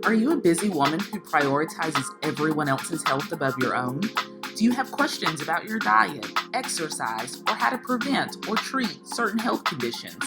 Are you a busy woman who prioritizes everyone else's health above your own? Do you have questions about your diet, exercise, or how to prevent or treat certain health conditions?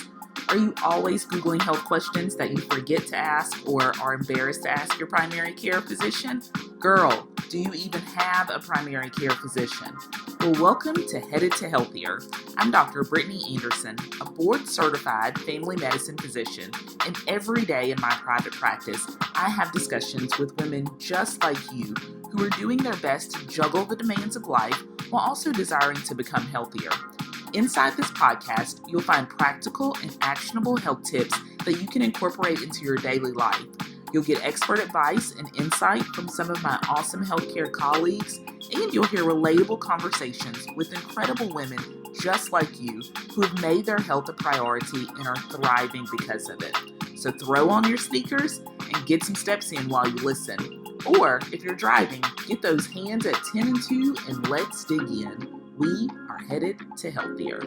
Are you always Googling health questions that you forget to ask or are embarrassed to ask your primary care physician? Girl, do you even have a primary care physician? Well, welcome to Headed to Healthier. I'm Dr. Brittany Anderson, a board-certified family medicine physician, and every day in my private practice, I have discussions with women just like you who are doing their best to juggle the demands of life while also desiring to become healthier. Inside this podcast, you'll find practical and actionable health tips that you can incorporate into your daily life. You'll get expert advice and insight from some of my awesome healthcare colleagues, and you'll hear relatable conversations with incredible women just like you who have made their health a priority and are thriving because of it. So throw on your sneakers and get some steps in while you listen. Or if you're driving, get those hands at 10 and 2 and let's dig in. We are headed to healthier.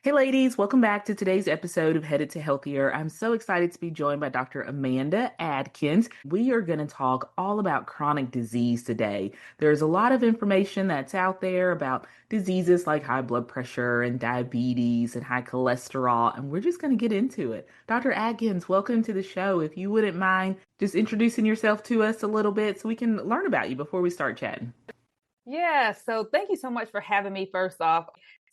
Hey ladies, welcome back to today's episode of Headed to Healthier. I'm so excited to be joined by Dr. Amanda Adkins. We are going to talk all about chronic disease today. There's a lot of information that's out there about diseases like high blood pressure and diabetes and high cholesterol, and we're just going to get into it. Dr. Adkins, welcome to the show. If you wouldn't mind just introducing yourself to us a little bit so we can learn about you before we start chatting. Yeah, so thank you so much for having me first off.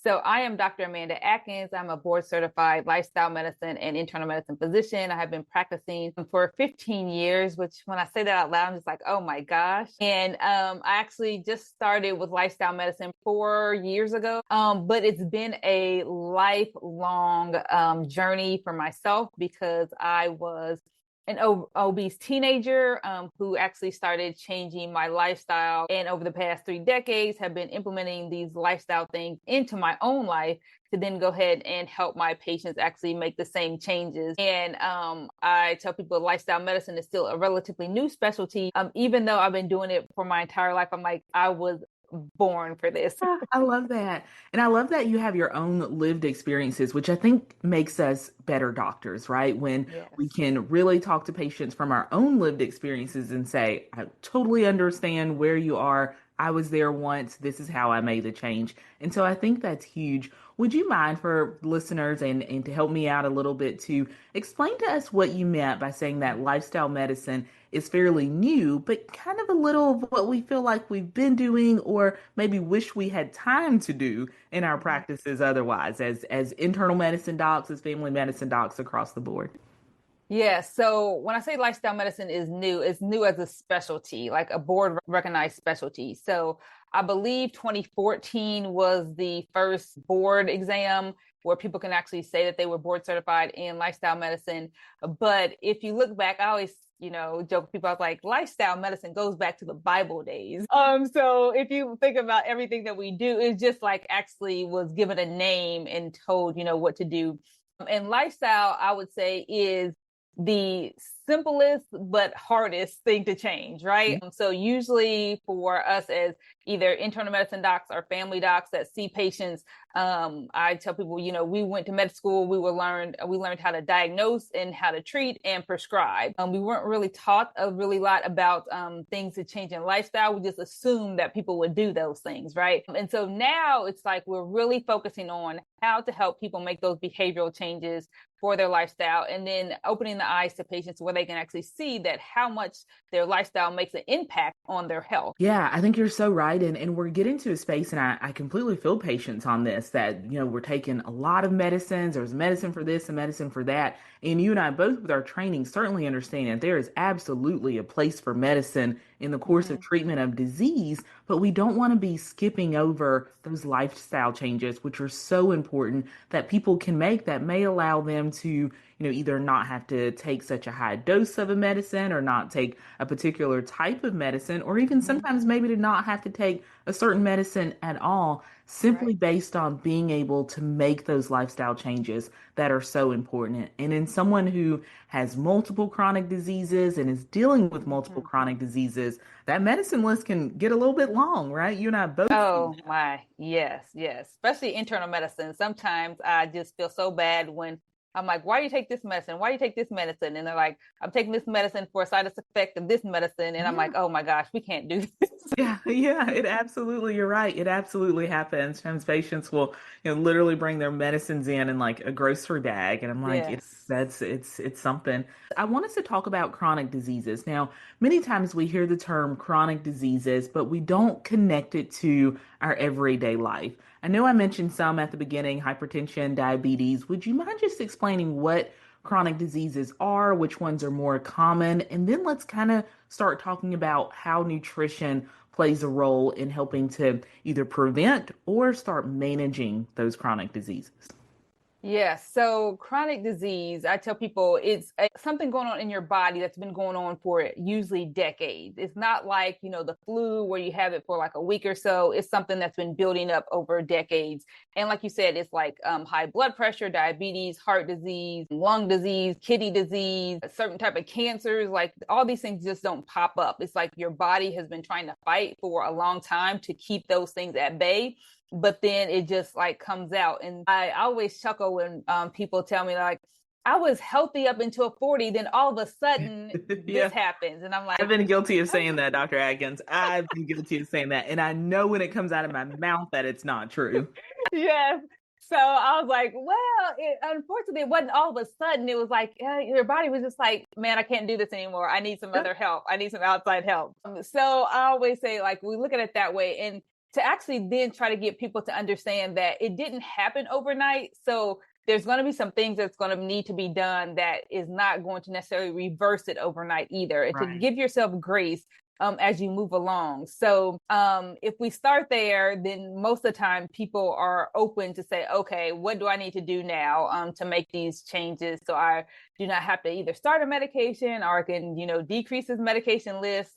So I am Dr. Amanda Adkins. I'm a board certified lifestyle medicine and internal medicine physician. I have been practicing for 15 years, which when I say that out loud, I'm just like, oh my gosh. And I actually just started with lifestyle medicine 4 years ago. But it's been a lifelong journey for myself because I was an obese teenager who actually started changing my lifestyle, and over the past 3 decades have been implementing these lifestyle things into my own life to then go ahead and help my patients actually make the same changes. And I tell people lifestyle medicine is still a relatively new specialty. Even though I've been doing it for my entire life, I'm like, I was born for this. I love that. And I love that you have your own lived experiences, which I think makes us better doctors, right? When we can really talk to patients from our own lived experiences and say, I totally understand where you are. I was there once. This is how I made the change. And so I think that's huge. Would you mind for listeners and to help me out a little bit to explain to us what you meant by saying that lifestyle medicine is fairly new, but kind of a little of what we feel like we've been doing or maybe wish we had time to do in our practices otherwise as internal medicine docs, as family medicine docs across the board? Yeah, so when I say lifestyle medicine is new, it's new as a specialty, like a board recognized specialty. So I believe 2014 was the first board exam where people can actually say that they were board certified in lifestyle medicine. But if you look back, I always joke with people. I was like, lifestyle medicine goes back to the Bible days. So if you think about everything that we do, it's just like actually was given a name and told, what to do. And lifestyle, I would say, is the simplest but hardest thing to change, right? So usually for us as either internal medicine docs or family docs that see patients, I tell people, we went to med school, we learned how to diagnose and how to treat and prescribe. We weren't really taught a really lot about things to change in lifestyle. We just assumed that people would do those things, right? And so now it's like we're really focusing on how to help people make those behavioral changes for their lifestyle, and then opening the eyes to patients where they can actually see that how much their lifestyle makes an impact on their health. Yeah, I think you're so right. And we're getting to a space, and I completely feel patients on this, that, we're taking a lot of medicines. There's medicine for this and medicine for that. And you and I both with our training certainly understand that there is absolutely a place for medicine in the course of treatment of disease, but we don't want to be skipping over those lifestyle changes, which are so important that people can make that may allow them to, either not have to take such a high dose of a medicine or not take a particular type of medicine, or even sometimes maybe to not have to take a certain medicine at all, simply based on being able to make those lifestyle changes that are so important. And in someone who has multiple chronic diseases and is dealing with multiple chronic diseases, that medicine list can get a little bit long, right? You and I both. Oh my, yes. Especially internal medicine. Sometimes I just feel so bad when I'm like, why do you take this medicine? Why do you take this medicine? And they're like, I'm taking this medicine for a side effect of this medicine. And I'm like, oh my gosh, we can't do this. Yeah, it absolutely, you're right. It absolutely happens. Sometimes patients will, literally bring their medicines in like a grocery bag. And I'm like, Yes. it's something. I want us to talk about chronic diseases. Now, many times we hear the term chronic diseases, but we don't connect it to our everyday life. I know I mentioned some at the beginning, hypertension, diabetes. Would you mind just explaining what chronic diseases are, which ones are more common? And then let's kind of start talking about how nutrition plays a role in helping to either prevent or start managing those chronic diseases. Yes. So chronic disease, I tell people something going on in your body that's been going on for usually decades. It's not like, the flu where you have it for like a week or so. It's something that's been building up over decades. And like you said, it's like high blood pressure, diabetes, heart disease, lung disease, kidney disease, a certain type of cancers. Like all these things just don't pop up. It's like your body has been trying to fight for a long time to keep those things at bay, but then it just like comes out. And I always chuckle when people tell me like, I was healthy up until 40, then all of a sudden this Yeah, happens. And I'm I've like, been guilty of saying that, Dr. Adkins. I've been guilty of saying that. And I know when it comes out of my mouth that it's not true. yes. So I was like, well, unfortunately, it wasn't all of a sudden. It was like your body was just like, man, I can't do this anymore. I need some other help. I need some outside help. So I always say, like, we look at it that way. And to actually then try to get people to understand that it didn't happen overnight. So there's going to be some things that's going to need to be done that is not going to necessarily reverse it overnight either. And to Right. give yourself grace as you move along. So if we start there, then most of the time people are open to say, okay, what do I need to do now to make these changes so I do not have to either start a medication or I can, decrease this medication list.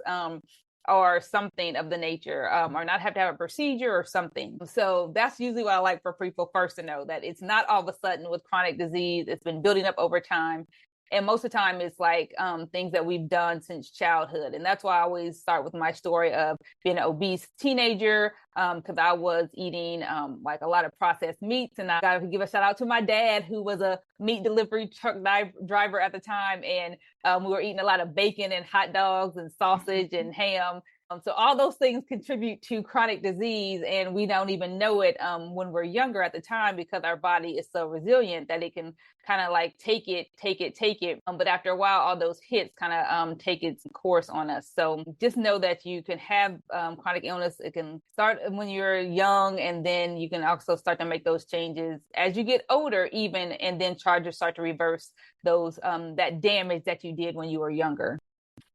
Or something of the nature, or not have to have a procedure or something. So that's usually what I like for people first to know, that it's not all of a sudden with chronic disease. It's been building up over time. And most of the time it's like things that we've done since childhood. And that's why I always start with my story of being an obese teenager, because I was eating like a lot of processed meats. And I got to give a shout out to my dad, who was a meat delivery truck driver at the time. And we were eating a lot of bacon and hot dogs and sausage and ham. So all those things contribute to chronic disease, and we don't even know it when we're younger at the time, because our body is so resilient that it can kind of like take it. But after a while, all those hits kind of take its course on us. So just know that you can have chronic illness. It can start when you're young, and then you can also start to make those changes as you get older even, and then try to start to reverse those that damage that you did when you were younger.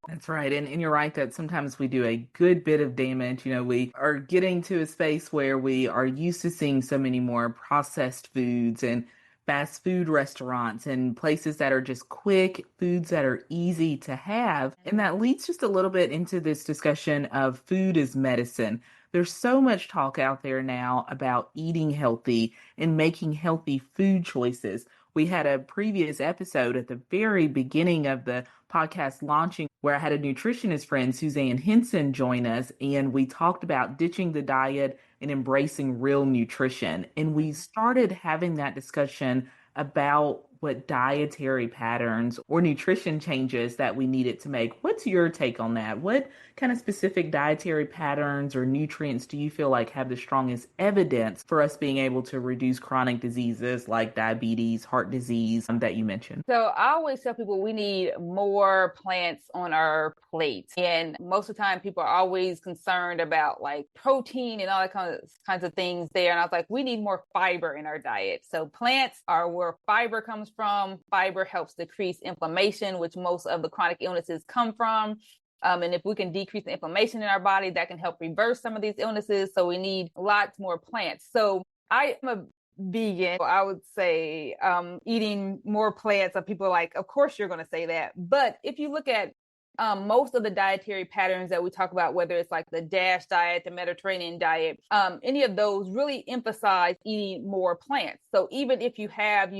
That's right. And you're right that sometimes we do a good bit of damage. We are getting to a space where we are used to seeing so many more processed foods and fast food restaurants and places that are just quick foods that are easy to have. And that leads just a little bit into this discussion of food as medicine. There's so much talk out there now about eating healthy and making healthy food choices. We had a previous episode at the very beginning of the podcast launching where I had a nutritionist friend, Suzanne Henson, join us, and we talked about ditching the diet and embracing real nutrition. And we started having that discussion about what dietary patterns or nutrition changes that we needed to make. What's your take on that? What kind of specific dietary patterns or nutrients do you feel like have the strongest evidence for us being able to reduce chronic diseases like diabetes, heart disease that you mentioned? So I always tell people we need more plants on our plates. And most of the time people are always concerned about like protein and all that kinds of things there. And I was like, we need more fiber in our diet. So plants are where fiber comes from. Fiber helps decrease inflammation, which most of the chronic illnesses come from. And if we can decrease the inflammation in our body, that can help reverse some of these illnesses. So we need lots more plants. So I am a vegan. I would say eating more plants. People are like, of course you're going to say that. But if you look at most of the dietary patterns that we talk about, whether it's like the DASH diet, the Mediterranean diet, any of those really emphasize eating more plants. So even if you have,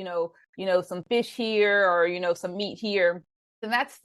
some fish here or, some meat here, then that's,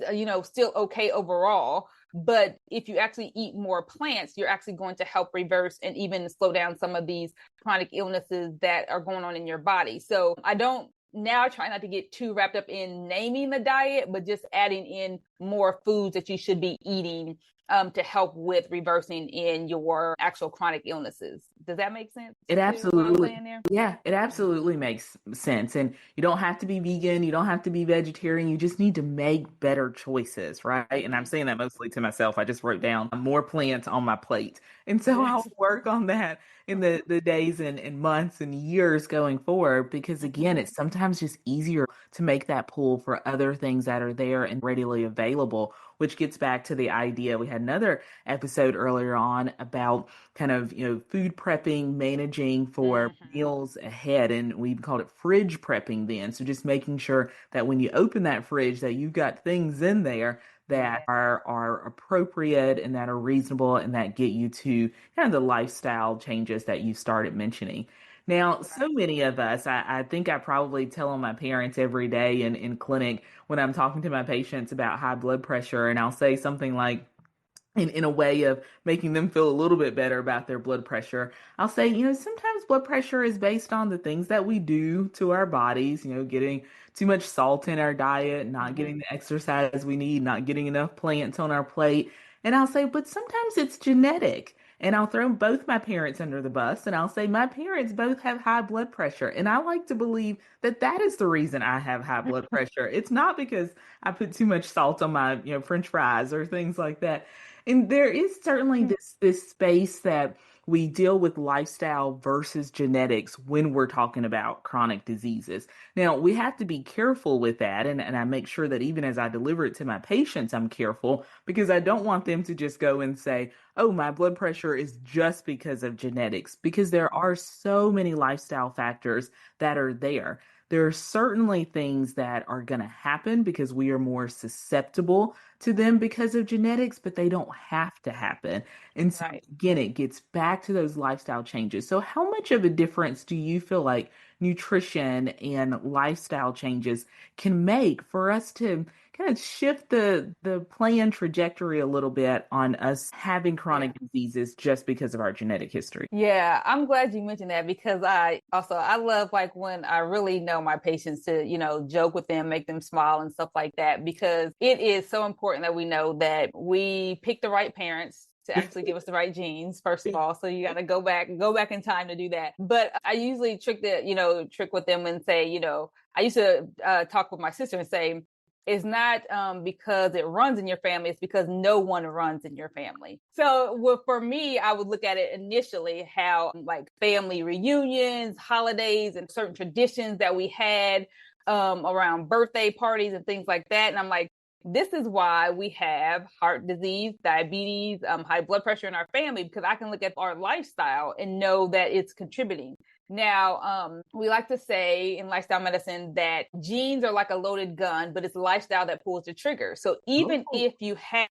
still okay overall. But if you actually eat more plants, you're actually going to help reverse and even slow down some of these chronic illnesses that are going on in your body. So I don't now I try not to get too wrapped up in naming the diet, but just adding in more foods that you should be eating to help with reversing in your actual chronic illnesses. Does that make sense It to what I'm absolutely, saying there? yeah, it absolutely makes sense. And you don't have to be vegan, you don't have to be vegetarian, you just need to make better choices, right? And I'm Mm-hmm. saying that mostly to myself. I just wrote down more plants on my plate. And so I'll Yes. work on that in the days and months and years going forward, because again, it's sometimes just easier to make that pull for other things that are there and readily available, which gets back to the idea. We had another episode earlier on about kind of, food prepping, managing for Mm-hmm. meals ahead. And we called it fridge prepping then. So just making sure that when you open that fridge that you've got things in there that Yeah. are appropriate and that are reasonable and that get you to kind of the lifestyle changes that you started mentioning. Now, so Right. many of us, I think I probably tell on my parents every day in clinic when I'm talking to my patients about high blood pressure, and I'll say something like, in a way of making them feel a little bit better about their blood pressure, I'll say, sometimes blood pressure is based on the things that we do to our bodies, getting too much salt in our diet, not Mm-hmm. getting the exercise we need, not getting enough plants on our plate. And I'll say, but sometimes it's genetic. And I'll throw both my parents under the bus and I'll say, my parents both have high blood pressure. And I like to believe that that is the reason I have high blood pressure. It's not because I put too much salt on my, French fries or things like that. And there is certainly this space that we deal with lifestyle versus genetics when we're talking about chronic diseases. Now, we have to be careful with that, and I make sure that even as I deliver it to my patients, I'm careful because I don't want them to just go and say, oh, my blood pressure is just because of genetics, because there are so many lifestyle factors that are there. There are certainly things that are going to happen because we are more susceptible to them because of genetics, but they don't have to happen. And so, Right. again, it gets back to those lifestyle changes. So, how much of a difference do you feel like nutrition and lifestyle changes can make for us to kind of shift the planned trajectory a little bit on us having Yeah. chronic diseases just because of our genetic history? Yeah, I'm glad you mentioned that because I love like when I really know my patients to, joke with them, make them smile and stuff like that because it is so important that we know that we pick the right parents to actually give us the right genes, first of all. So you got to go back in time to do that. But I usually trick with them and say, I used to talk with my sister and say, it's not because it runs in your family, it's because no one runs in your family. So well, for me, I would look at it initially how like family reunions, holidays, and certain traditions that we had around birthday parties and things like that. And I'm like, this is why we have heart disease, diabetes, high blood pressure in our family, because I can look at our lifestyle and know that it's contributing. Now, we like to say in lifestyle medicine that genes are like a loaded gun, but it's lifestyle that pulls the trigger. So even Oh, if you have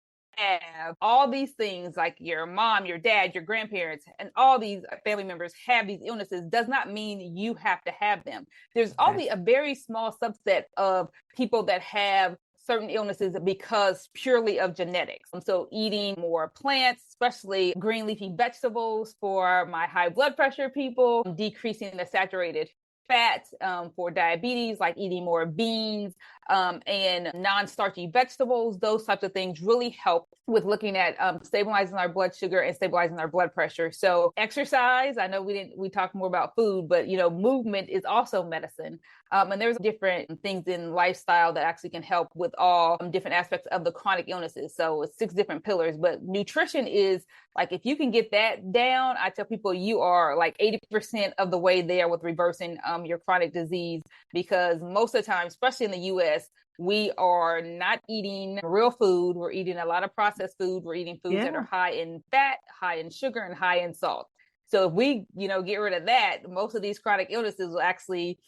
all these things like your mom, your dad, your grandparents, and all these family members have these illnesses, does not mean you have to have them. There's only a very small subset of people that have certain illnesses because purely of genetics. So eating more plants, especially green leafy vegetables for my high blood pressure people, decreasing the saturated fats for diabetes, like eating more beans and non-starchy vegetables. Those types of things really help with looking at stabilizing our blood sugar and stabilizing our blood pressure. So exercise, I know we talked more about food, but movement is also medicine. And there's different things in lifestyle that actually can help with all different aspects of the chronic illnesses. So it's 6 different pillars, but nutrition is like, if you can get that down, I tell people you are like 80% of the way there with reversing your chronic disease, because most of the time, especially in the US, we are not eating real food. We're eating a lot of processed food. We're eating foods that are yeah. high in fat, high in sugar, and high in salt. So if we, get rid of that, most of these chronic illnesses will actually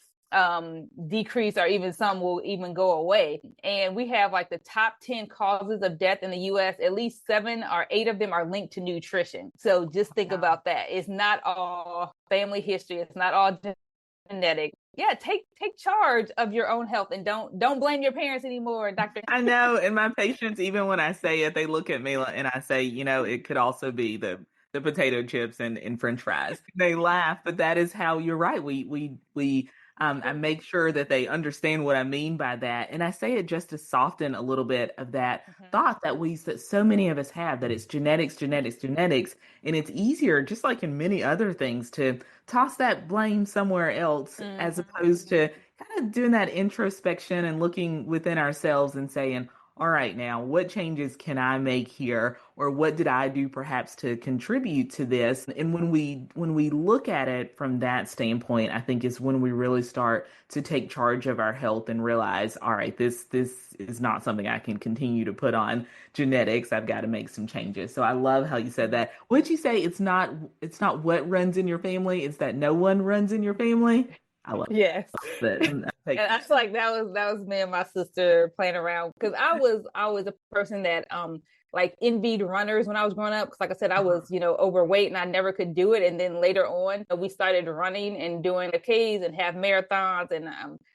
decrease, or even some will even go away. And we have like the top 10 causes of death in the US, at least 7 or 8 of them are linked to nutrition. So just think Wow. about that. It's not all family history. It's not all genetic. Yeah, take charge of your own health and don't blame your parents anymore, Dr. I know, and my patients, even when I say it, they look at me and I say, it could also be the potato chips and French fries. They laugh, but that is how you're right. We I make sure that they understand what I mean by that. And I say it just to soften a little bit of that Mhm. thought that so many of us have, that it's genetics, genetics, genetics. And it's easier, just like in many other things, to toss that blame somewhere else as opposed to kind of doing that introspection and looking within ourselves and saying, all right, now what changes can I make here, or what did I do perhaps to contribute to this? And when we look at it from that standpoint, I think is when we really start to take charge of our health and realize, all right, this is not something I can continue to put on genetics. I've got to make some changes. So I love how you said that. What'd you say? It's not what runs in your family, it's that no one runs in your family. I love Yes. that. And And I feel like that was me and my sister playing around because I was a person that like envied runners when I was growing up. Because like I said, I was overweight and I never could do it. And then later on, we started running and doing the Ks and half marathons, and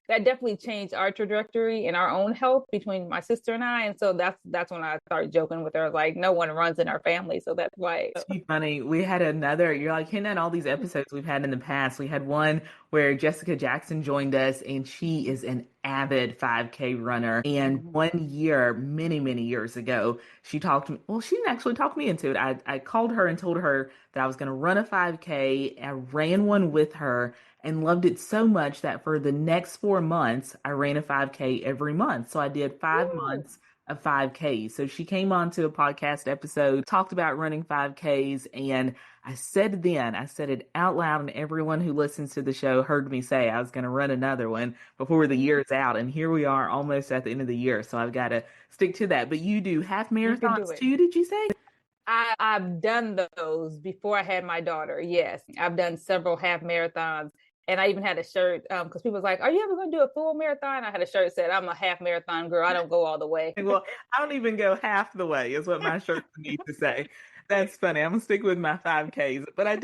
that definitely changed our trajectory and our own health between my sister and I. And so that's when I started joking with her, like no one runs in our family, so that's why. too funny. We had another, you're like hitting on all these episodes we've had in the past. We had one where Jessica Jackson joined us, and she is an avid 5K runner. And Mhm. one year, many, many years ago, she talked to me. Well, she didn't actually talk me into it. I called her and told her that I was going to run a 5K. I ran one with her and loved it so much that for the next 4 months, I ran a 5K every month. So I did 5 months of 5Ks. So she came on to a podcast episode, talked about running 5Ks, and I said it out loud, and everyone who listens to the show heard me say I was going to run another one before the year's out. And here we are almost at the end of the year. So I've got to stick to that. But you do half You can do marathons it. too, did you say? I've done those before I had my daughter. Yes, I've done several half marathons, and I even had a shirt because people was like, "Are you ever going to do a full marathon?" I had a shirt that said, "I'm a half marathon girl. I don't go all the way." Well, I don't even go half the way, is what my shirts need to say. That's funny. I'm gonna stick with my 5Ks, but I've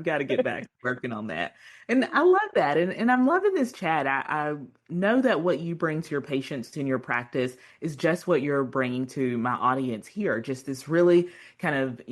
got to get back to working on that. And I love that. And I'm loving this chat. I know that what you bring to your patients in your practice is just what you're bringing to my audience here. Just this really kind of,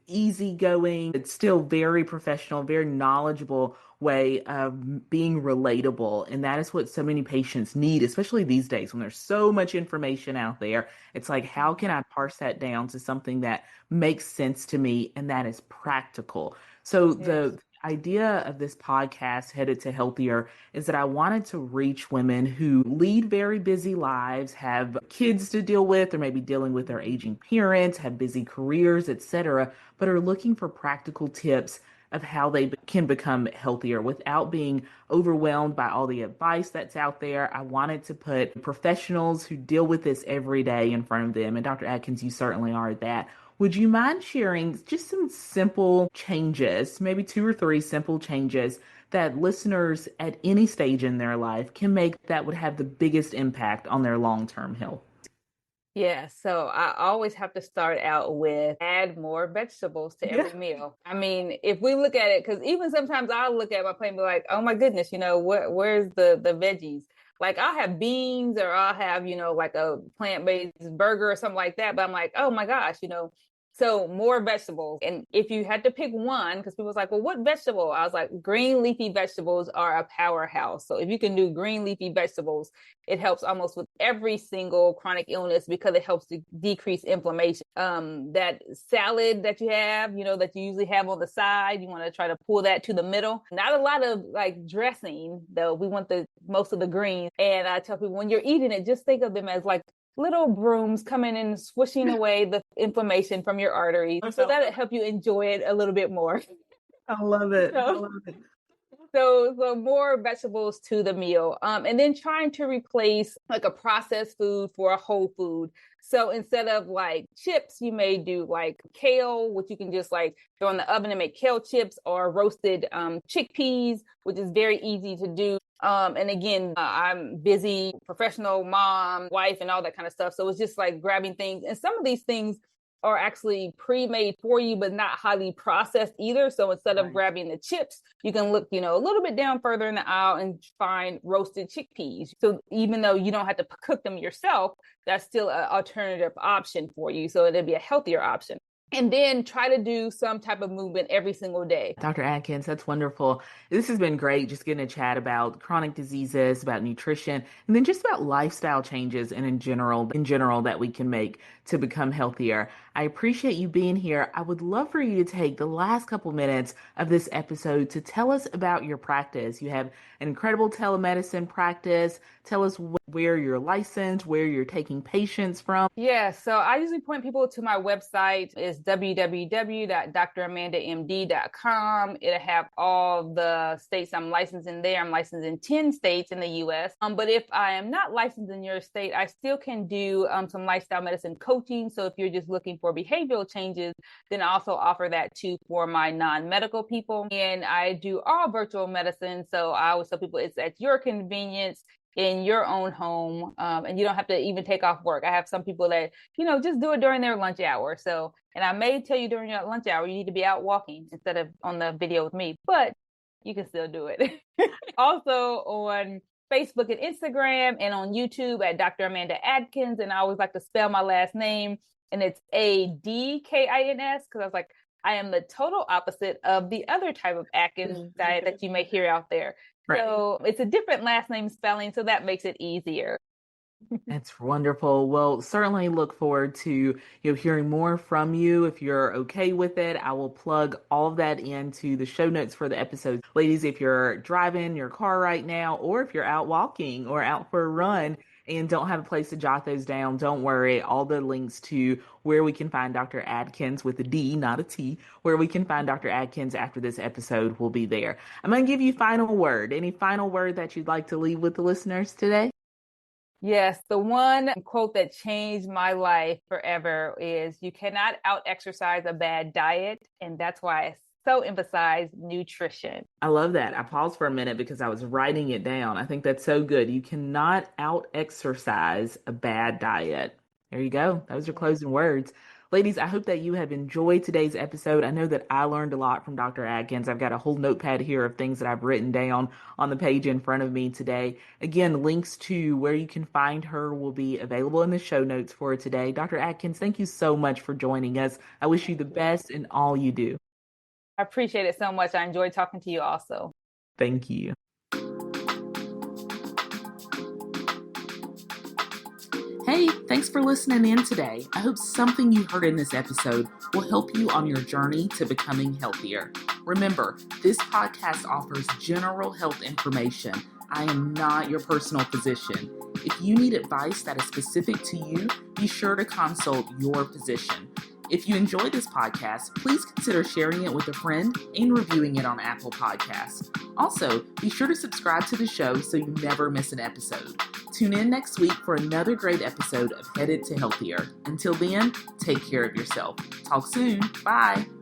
easygoing, it's still very professional, very knowledgeable way of being relatable. And that is what so many patients need, especially these days when there's so much information out there. It's like, how can I parse that down to something that makes sense to me and that is practical? So Yes. the idea of this podcast, Headed to Healthier, is that I wanted to reach women who lead very busy lives, have kids to deal with, or maybe dealing with their aging parents, have busy careers, etc., but are looking for practical tips of how they can become healthier without being overwhelmed by all the advice that's out there. I wanted to put professionals who deal with this every day in front of them. And Dr. Atkins, you certainly are that. Would you mind sharing just some simple changes, maybe two or three simple changes that listeners at any stage in their life can make that would have the biggest impact on their long-term health? Yeah, so I always have to start out with add more vegetables to Yeah. every meal. I mean, if we look at it, because even sometimes I'll look at my plate and be like, oh my goodness, where's the veggies? Like I'll have beans or I'll have, like a plant-based burger or something like that. But I'm like, oh my gosh, so more vegetables. And if you had to pick one, because people was like, well, what vegetable? I was like, green leafy vegetables are a powerhouse. So if you can do green leafy vegetables, it helps almost with every single chronic illness because it helps to decrease inflammation. That salad that you have, that you usually have on the side, you want to try to pull that to the middle. Not a lot of like dressing, though. We want the most of the greens. And I tell people when you're eating it, just think of them as like little brooms coming and swishing away the inflammation from your arteries. So that'll help you enjoy it a little bit more. I love it. I So love it. so more vegetables to the meal. And then trying to replace like a processed food for a whole food. So instead of like chips, you may do like kale, which you can just like throw in the oven and make kale chips, or roasted chickpeas, which is very easy to do. And again, I'm busy professional mom, wife, and all that kind of stuff. So it's just like grabbing things. And some of these things are actually pre-made for you, but not highly processed either. So instead of Right. grabbing the chips, you can look, a little bit down further in the aisle and find roasted chickpeas. So even though you don't have to cook them yourself, that's still an alternative option for you. So it'll be a healthier option. and then try to do some type of movement every single day. Dr. Adkins, that's wonderful. This has been great, just getting a chat about chronic diseases, about nutrition, and then just about lifestyle changes and in general that we can make to become healthier. I appreciate you being here. I would love for you to take the last couple minutes of this episode to tell us about your practice. You have an incredible telemedicine practice. Tell us where you're licensed, where you're taking patients from. Yeah, so I usually point people to my website. It's www.dramandamd.com. It'll have all the states I'm licensed in there. I'm licensed in 10 states in the US. But if I am not licensed in your state, I still can do some lifestyle medicine coaching. So if you're just looking for behavioral changes, then I also offer that too for my non-medical people. And I do all virtual medicine. So I always tell people it's at your convenience, in your own home, and you don't have to even take off work. I have some people that, just do it during their lunch hour. So, and I may tell you during your lunch hour, you need to be out walking instead of on the video with me, but you can still do it. Also on Facebook and Instagram and on YouTube at Dr. Amanda Adkins. And I always like to spell my last name, and it's Adkins, because I was like, I am the total opposite of the other type of Atkins diet that you may hear out there. Right. So it's a different last name spelling, so that makes it easier. That's wonderful. Well, certainly look forward to hearing more from you. If you're okay with it, I will plug all of that into the show notes for the episode. Ladies, if you're driving your car right now, or if you're out walking or out for a run and don't have a place to jot those down, don't worry. All the links to where we can find Dr. Adkins with a D, not a T, where we can find Dr. Adkins after this episode will be there. I'm going to give you final word. Any final word that you'd like to leave with the listeners today? Yes, the one quote that changed my life forever is, you cannot out-exercise a bad diet, and that's why I so emphasize nutrition. I love that. I paused for a minute because I was writing it down. I think that's so good. You cannot out-exercise a bad diet. There you go. Those are closing words. Ladies, I hope that you have enjoyed today's episode. I know that I learned a lot from Dr. Adkins. I've got a whole notepad here of things that I've written down on the page in front of me today. Again, links to where you can find her will be available in the show notes for today. Dr. Adkins, thank you so much for joining us. I wish you the best in all you do. I appreciate it so much. I enjoyed talking to you also. Thank you. Hey, thanks for listening in today. I hope something you heard in this episode will help you on your journey to becoming healthier. Remember, this podcast offers general health information. I am not your personal physician. If you need advice that is specific to you, be sure to consult your physician. If you enjoyed this podcast, please consider sharing it with a friend and reviewing it on Apple Podcasts. Also, be sure to subscribe to the show so you never miss an episode. Tune in next week for another great episode of Headed to Healthier. Until then, take care of yourself. Talk soon. Bye.